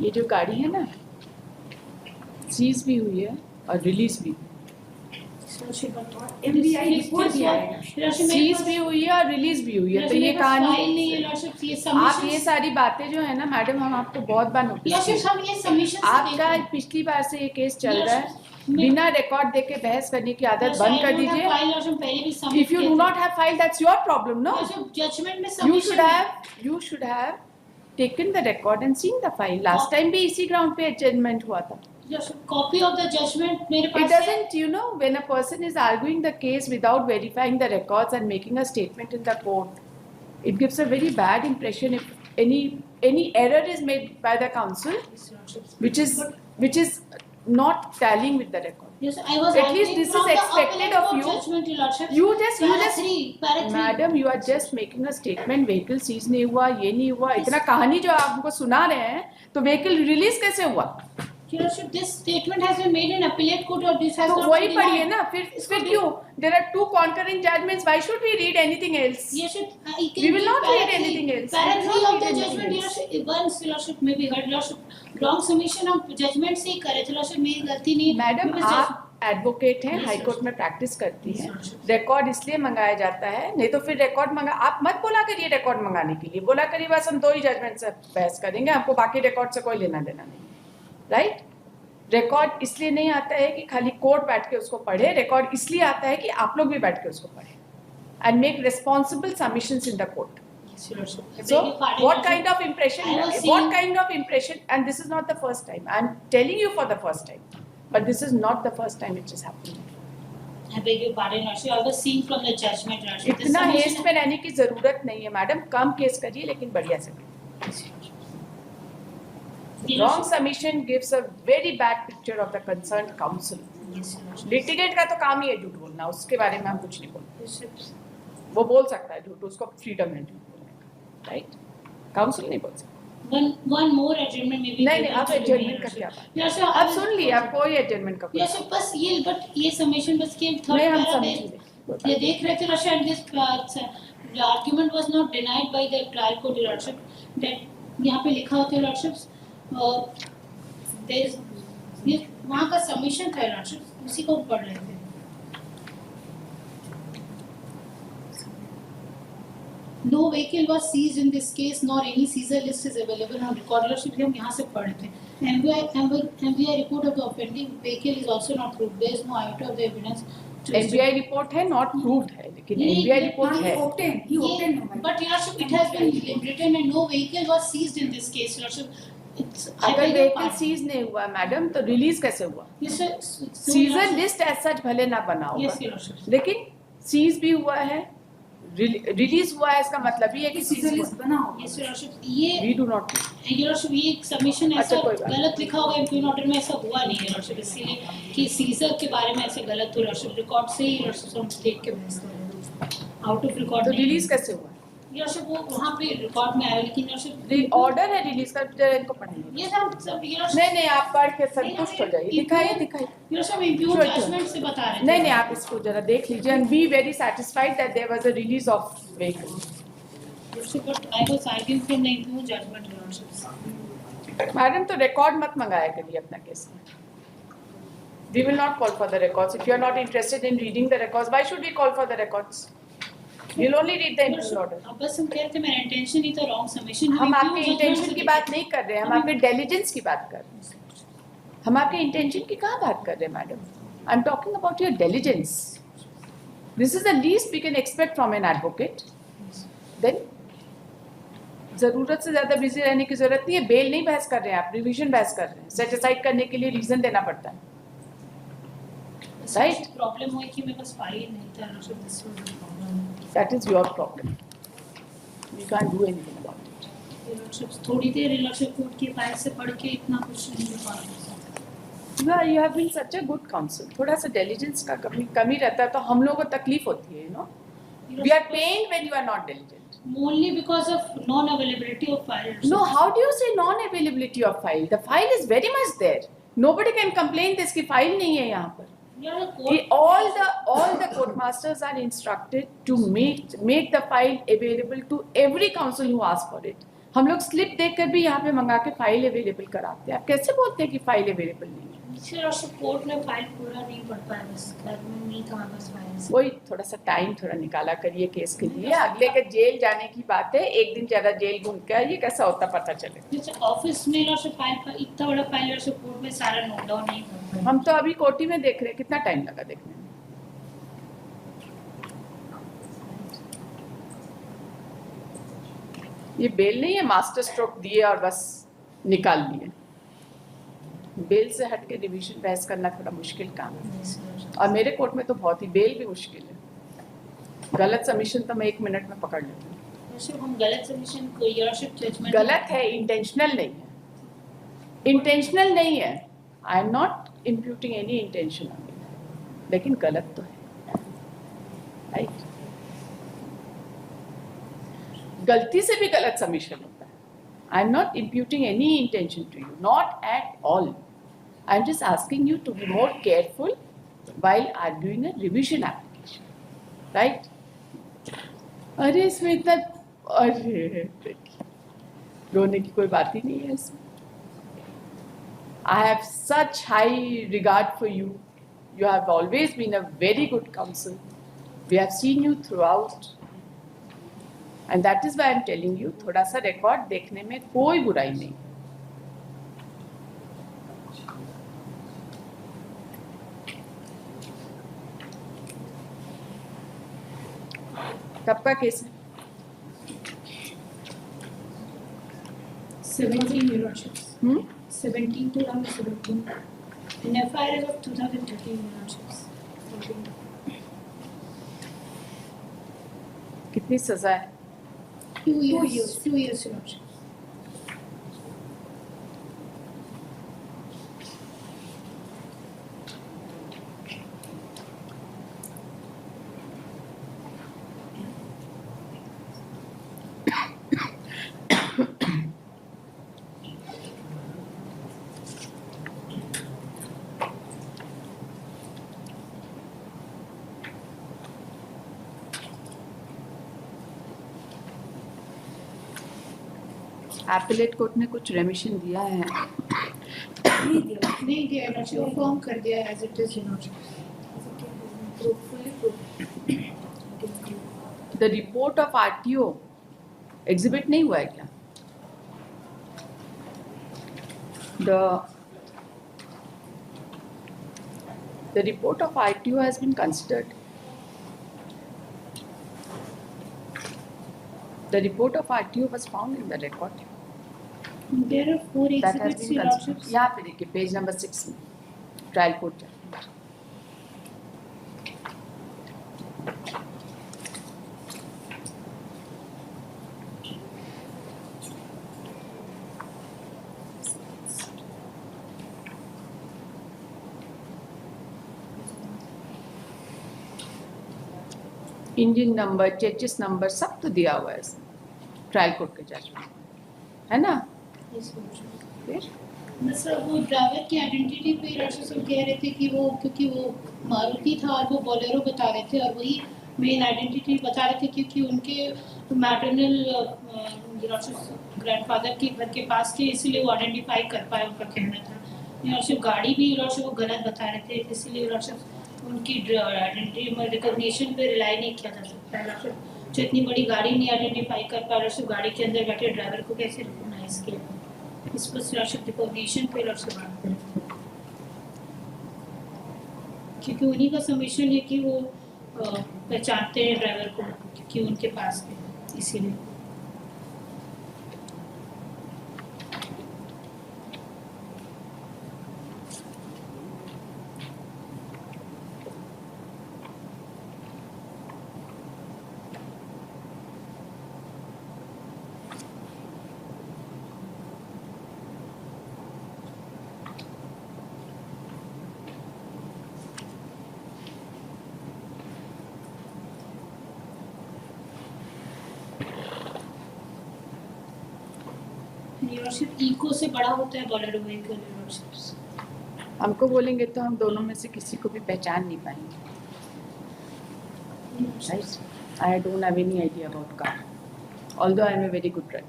ये जो गाड़ी है ना, सीज भी हुई है और रिलीज भी, MBI रिपोर्ट भी आएगा, सीज भी हुई है और रिलीज भी हुई है। तो ये कहानी, आप ये सारी बातें जो है ना मैडम, हम आपको बहुत बार नोटिस आपका पिछली बार से ये केस चल रहा है, बिना रिकॉर्ड देके बहस करने की आदत बंद कर दीजिए। If you do not have file, that's your problem, no. You should have taken the record and seen the file. Last time भी इसी ग्राउंड पे एडजमेंट हुआ था। कॉपी ऑफ द जजमेंट मेरे पास It doesn't, you know, when a person is arguing the case without verifying the records and making a statement in the court, it gives a very bad impression if any error is made by the counsel, which is not tallying with the record. Yes, I was at least this is expected of you. You just madam, you are just making a statement, vehicle seize नहीं हुआ, ये नहीं हुआ, इतना कहानी जो आप हमको सुना रहे हैं, तो vehicle release कैसे हुआ? This statement has been made in appellate court or this has तो not वही been पढ़िए ना, फिर क्यों? There are two concurrent judgments. Why should we read anything else? Yes, we will not read anything else. Para 3 of the judgment, Lordship, once Lordship may be heard, Lordship, wrong submission of judgment से ही करे थे, Lordship मेरी गलती नहीं। Madam आप advocate हैं, high court में practice करती हैं, रिकॉर्ड इसलिए मंगाया जाता है, नहीं तो फिर रिकॉर्ड मंगा, आप मत बोला करिए रिकॉर्ड मंगाने के लिए, बोला करिए बस हम 2 ही जजमेंट से बहस करेंगे, हमको बाकी रिकॉर्ड से कोई लेना देना नहीं, राइट? रिकॉर्ड इसलिए नहीं आता है कि खाली कोर्ट बैठ के उसको पढ़े, रिकॉर्ड इसलिए आता है कि आप लोग भी बैठ के उसको पढ़े and make responsible submissions in the court. So what kind of impression, and this is not the first time, I'm telling you for the first time, but this is not the first time it is happening. I beg your pardon, Lordship, I was seeing from the judgment, Lordship, इतना haste में रहने की जरूरत नहीं है madam, कम case करिए लेकिन बढ़िया से करिए. Wrong submission gives a very bad picture of the concerned counsel. Litigant का तो काम ही है झूठ बोलना, उसके बारे में हम कुछ नहीं बोलते. वो बोल सकता है झूठ, उसको फ्रीडम है झूठ बोलने का, राइट? काउंसिल नहीं बोल सकता. One more adjournment maybe. नहीं, आप एडजमेंट का क्या बात? आप सुन लिए, आप कोई एडजमेंट का? Yes, बस ये बट ये सबमिशन बस के थर्ड पैरा ये देख रहे थे Lordship, this the argument was not denied by the trial court, Lordship, that यहाँ पे लिखा होता है Lordship, ये वहाँ का सबमिशन था Lordship, उसी को पढ़ रहे थे. No vehicle was seized in this case, nor any seizure list is available on record. Lordship, हम यहाँ से पढ़ रहे थे. MBI report of the offending vehicle is also not proved. There is no iota of the evidence. MBI report है, not proved है, लेकिन MBI report है. But Lordship, it has been written and no vehicle was seized in this case, Lordship. अगर vehicle seize नहीं हुआ madam, तो release कैसे हुआ? सीजर लिस्ट एज सच भले ना बना होगा, लेकिन सीज भी हुआ है, रिलीज हुआ है, इसका मतलब ये है कि सीजर लिस्ट बना होगा. ये वी डू नॉट, ये सबमिशन ऐसा गलत लिखा होगा इम्प्यून ऑर्डर में, ऐसा हुआ नहीं है Lordship, इसीलिए कि सीजर के बारे में ऐसे गलत हुआ Lordship, रिकॉर्ड से ही Lordship हम देख के बहस कर रहे हैं, आउट ऑफ रिकॉर्ड. तो रिलीज कैसे हुआ? Lordship, वो वहाँ पे रिकॉर्ड में आया, लेकिन Lordship ऑर्डर है रिलीज का, इनको पढ़ाइए. ये सब नहीं, आप पढ़ के संतुष्ट हो जाइए. दिखाइए. Lordship, इम्प्यून जजमेंट से बता रहे थे. नहीं, आप इसको जरा देख लीजिए and be very satisfied that there was a release of vehicle. But I was arguing from the impugned judgment, Lordship. Madam तो रिकॉर्ड मत मंगाया करिए अपना केस में. We will not call for the records. If you are not interested in reading the records, why should we call for the records? We'll only read the impugned order. अब बस हम कहते हैं मेरा इंटेंशन ही तो wrong submission. हम आपके intention की बात नहीं कर रहे हैं, हम आपके डिलिजेंस की बात कर रहे हैं. हम आपके इंटेंशन की कहाँ बात कर रहे हैं madam? I am talking about your diligence. This is the least we can expect from an advocate. Then जरूरत से ज्यादा बिजी रहने की जरूरत नहीं है. बेल नहीं बहस कर रहे हैं आप, रिवीजन बहस कर रहे हैं. सेट असाइड करने के लिए रीजन देना पड़ता है, राइट? प्रॉब्लम हुई कि मेरे पास फाइल नहीं था Lordship. That is your problem. We can't do anything about it. Lordship, थोड़ी देर Lordship कोर्ट की फाइल से पढ़ के इतना कुछ नहीं हो पा रहा. You have been such a good counsel. थोड़ा सा diligence का कमी रहता है तो हम लोगों को तकलीफ होती है, you know. We are pained when you are not diligent. Only because of non-availability of file. No, how do you say non-availability of file? The file is very much there. Nobody can complain this कि file नहीं है यहाँ पर. All the court masters are instructed to make the file available to every counsel who asks for it. हम लोग slip देखकर भी यहाँ पे मंगा के फाइल अवेलेबल कराते हैं। आप कैसे बोलते हैं कि फाइल अवेलेबल नहीं है? सर, कोर्ट में फाइल पूरा नहीं पढ़ पाया, बस घर में नहीं था बस फाइल। वही थोड़ा सा टाइम थोड़ा निकाला करिए केस के लिए। अगले के जेल जाने की बात है, एक दिन ज्यादा जेल घूम के आइए, कैसा होता पता चले। जैसे ऑफिस में और फाइल इतना बड़ा फाइल और कोर्ट में सारा नोट डाउन नहीं कर पाए। हम तो अभी कोर्टी में देख रहे हैं, कितना टाइम लगा देखने में। ये बेल नहीं है मास्टर स्ट्रोक दिए और बस निकाल दिए। बेल से हट के रिवीजन बहस करना थोड़ा मुश्किल काम है, और मेरे कोर्ट में तो बहुत ही बेल भी मुश्किल है। गलत सबमिशन तो मैं 1 मिनट में पकड़ लेती हूँ। हम गलत सबमिशन को योरशिप जजमेंट गलत है, इंटेंशनल नहीं है, इंटेंशनल नहीं है। I am not imputing any intention on it, लेकिन गलत तो है, राइट? गलती से भी गलत सबमिशन होता है। I am not imputing any intention to you, not at all. I am just asking you to be more careful while arguing a revision application, right? अरे इसमें इतना, अरे रोने की कोई बात ही नहीं है इसमें। I have such high regard for you. You have always been a very good counsel. We have seen you throughout, and that is why I am telling you, थोड़ा सा रिकॉर्ड देखने में कोई बुराई नहीं। कब का केस है? 17 Eurochips. 17 to around 17. In FIR is of 2013 Eurochips. कितनी सजा है? 2 years. 2 years Eurochips. Appellate court ने कुछ रेमिशन दिया है? नहीं दिया Eurochips. वो फॉर्म कर दिया as it is Eurochips. The report of RTO exhibit नहीं हुआ है क्या? The report of RTO has been considered. The report of RTO was found in the record. There are 4 That has exhibits been considered. Eurochips. यहाँ पे देखिए page number 6 में trial court. Engine number, chassis number सब तो दिया हुआ है इसमें ट्रायल कोर्ट के जजमेंट, है ना? फिर सर वो ड्राइवर की आइडेंटिटी पे Eurochips सब कह रहे थे कि वो, क्योंकि वो मारुति था और वो बोलेरो बता रहे थे, और वही मेन आइडेंटिटी बता रहे थे, क्योंकि उनके मैटरनल Eurochips ग्रैंडफादर के घर के पास थे, इसीलिए वो आइडेंटिफाई कर पाए, उनका कहना था। Eurochips गाड़ी भी Eurochips वो गलत बता रहे थे, इसीलिए Eurochips उनकी आइडेंटिटी में रिकॉग्निशन पे रिलाई नहीं किया जा सकता है। Eurochips जो इतनी बड़ी गाड़ी नहीं आइडेंटिफाई कर पा रहे, Eurochips गाड़ी के अंदर बैठे ड्राइवर को कैसे रिकॉग्नाइज किया? इस पर Eurochips रिकॉग्निशन पे Eurochips बात करें, क्योंकि उन्हीं का सबमिशन है कि वो पहचानते हैं ड्राइवर को, क्योंकि उनके पास है, इसीलिए। Eurochips इको से बड़ा होता है बोलेरो व्हीकल Eurochips। हमको बोलेंगे तो हम दोनों में से किसी को भी पहचान नहीं पाएंगे, right? I don't have any idea about car, although I am a very good driver.